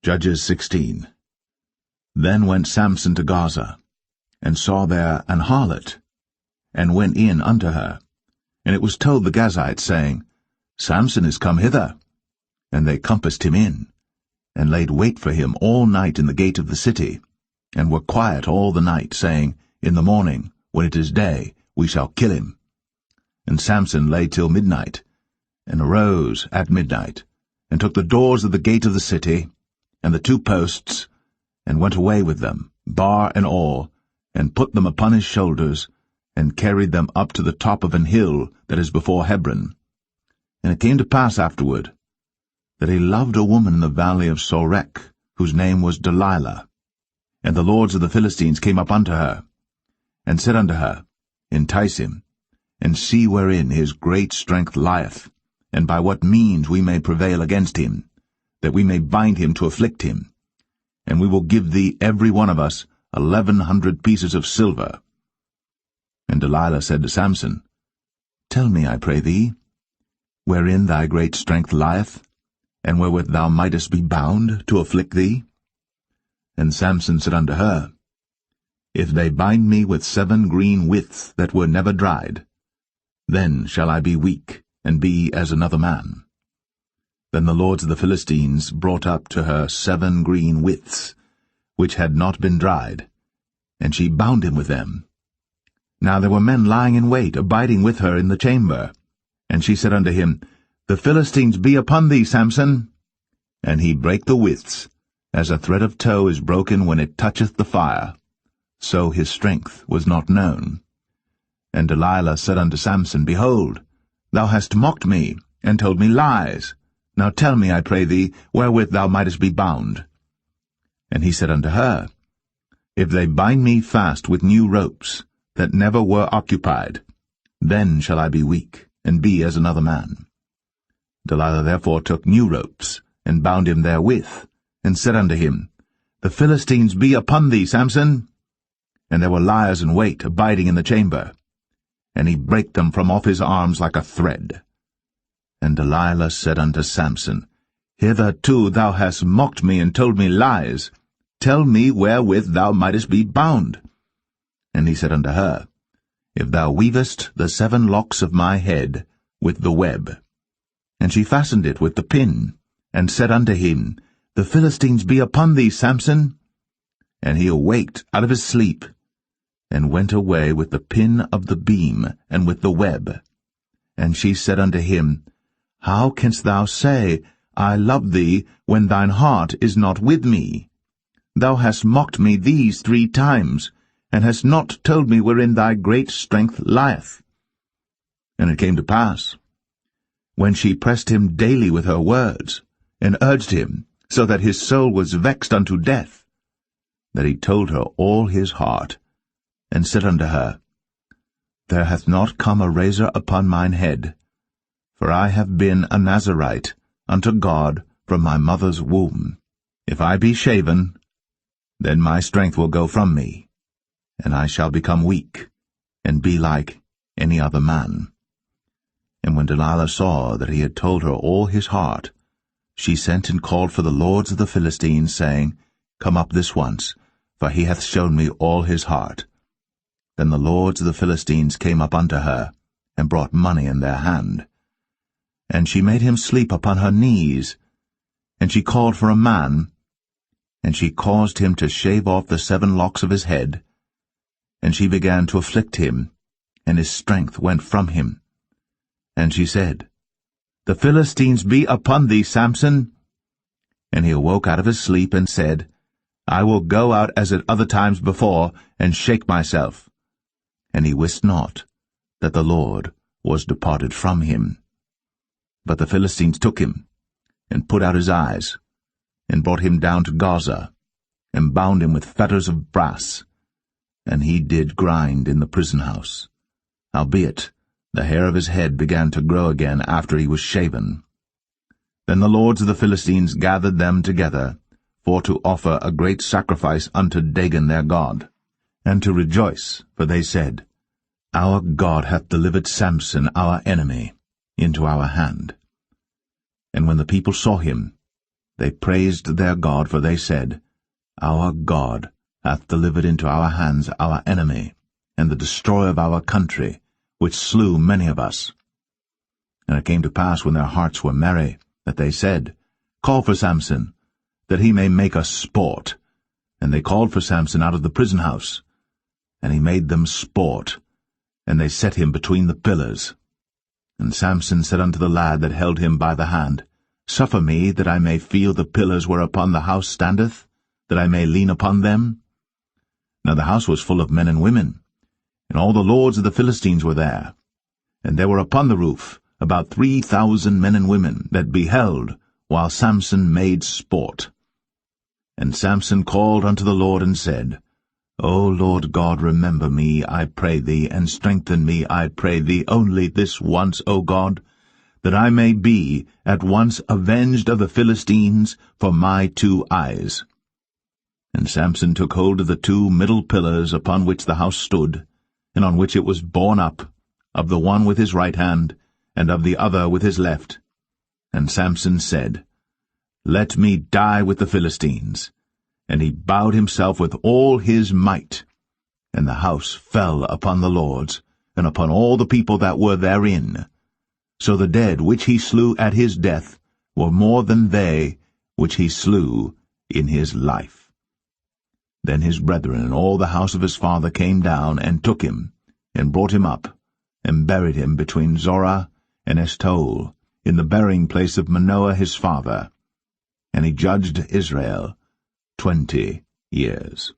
Judges 16. Then went Samson to Gaza, and saw there an harlot, and went in unto her. And it was told the Gazites, saying, Samson is come hither. And they compassed him in, and laid wait for him all night in the gate of the city, and were quiet all the night, saying, In the morning, when it is day, we shall kill him. And Samson lay till midnight, and arose at midnight, and took the doors of the gate of the city, and the 2 posts, and went away with them, bar and all, and put them upon his shoulders, and carried them up to the top of an hill that is before Hebron. And it came to pass afterward, that he loved a woman in the valley of Sorek, whose name was Delilah. And the lords of the Philistines came up unto her, and said unto her, Entice him, and see wherein his great strength lieth, and by what means we may prevail against him, that we may bind him to afflict him. And we will give thee every one of us 1,100 pieces of silver. And Delilah said to Samson, Tell me, I pray thee, wherein thy great strength lieth, and wherewith thou mightest be bound to afflict thee? And Samson said unto her, If they bind me with 7 green withs that were never dried, then shall I be weak, and be as another man. Then the lords of the Philistines brought up to her 7 green withs, which had not been dried, and she bound him with them. Now there were men lying in wait, abiding with her in the chamber. And she said unto him, The Philistines be upon thee, Samson. And he brake the withs, as a thread of tow is broken when it toucheth the fire. So his strength was not known. And Delilah said unto Samson, Behold, thou hast mocked me, and told me lies. Now tell me, I pray thee, wherewith thou mightest be bound. And he said unto her, If they bind me fast with new ropes, that never were occupied, then shall I be weak, and be as another man. Delilah therefore took new ropes, and bound him therewith, and said unto him, The Philistines be upon thee, Samson. And there were liers in wait, abiding in the chamber. And he brake them from off his arms like a thread. And Delilah said unto Samson, Hitherto thou hast mocked me, and told me lies. Tell me wherewith thou mightest be bound. And he said unto her, If thou weavest the 7 locks of my head with the web. And she fastened it with the pin, and said unto him, The Philistines be upon thee, Samson. And he awaked out of his sleep, and went away with the pin of the beam, and with the web. And she said unto him, How canst thou say, I love thee, when thine heart is not with me? Thou hast mocked me these 3 times, and hast not told me wherein thy great strength lieth. And it came to pass, when she pressed him daily with her words, and urged him, so that his soul was vexed unto death, that he told her all his heart, and said unto her, There hath not come a razor upon mine head, for I have been a Nazarite unto God from my mother's womb. If I be shaven, then my strength will go from me, and I shall become weak, and be like any other man. And when Delilah saw that he had told her all his heart, she sent and called for the lords of the Philistines, saying, Come up this once, for he hath shown me all his heart. Then the lords of the Philistines came up unto her, and brought money in their hand. And she made him sleep upon her knees, and she called for a man, and she caused him to shave off the 7 locks of his head, and she began to afflict him, and his strength went from him. And she said, The Philistines be upon thee, Samson. And he awoke out of his sleep, and said, I will go out as at other times before, and shake myself. And he wist not that the Lord was departed from him. But the Philistines took him, and put out his eyes, and brought him down to Gaza, and bound him with fetters of brass, and he did grind in the prison house. Howbeit, the hair of his head began to grow again after he was shaven. Then the lords of the Philistines gathered them together, for to offer a great sacrifice unto Dagon their god, and to rejoice, for they said, Our God hath delivered Samson our enemy into our hand. And when the people saw him, They praised their God, for they said, Our God hath delivered into our hands our enemy, and the destroyer of our country, which slew many of us. And it came to pass, when their hearts were merry, that they said, Call for Samson, that he may make us sport. And they called for Samson out of the prison house. And he made them sport, and they set him between the pillars. And Samson said unto the lad that held him by the hand, Suffer me, that I may feel the pillars whereupon the house standeth, that I may lean upon them. Now the house was full of men and women, and all the lords of the Philistines were there. And there were upon the roof about 3,000 men and women, that beheld while Samson made sport. And Samson called unto the Lord, and said, O Lord God, remember me, I pray thee, and strengthen me, I pray thee, only this once, O God, that I may be at once avenged of the Philistines for my 2 eyes. And Samson took hold of the 2 middle pillars upon which the house stood, and on which it was borne up, of the one with his right hand, and of the other with his left. And Samson said, Let me die with the Philistines. And he bowed himself with all his might. And the house fell upon the lords, and upon all the people that were therein. So the dead which he slew at his death were more than they which he slew in his life. Then his brethren and all the house of his father came down, and took him, and brought him up, and buried him between Zorah and Eshtaol, in the burying place of Manoah his father. And he judged Israel 20 years.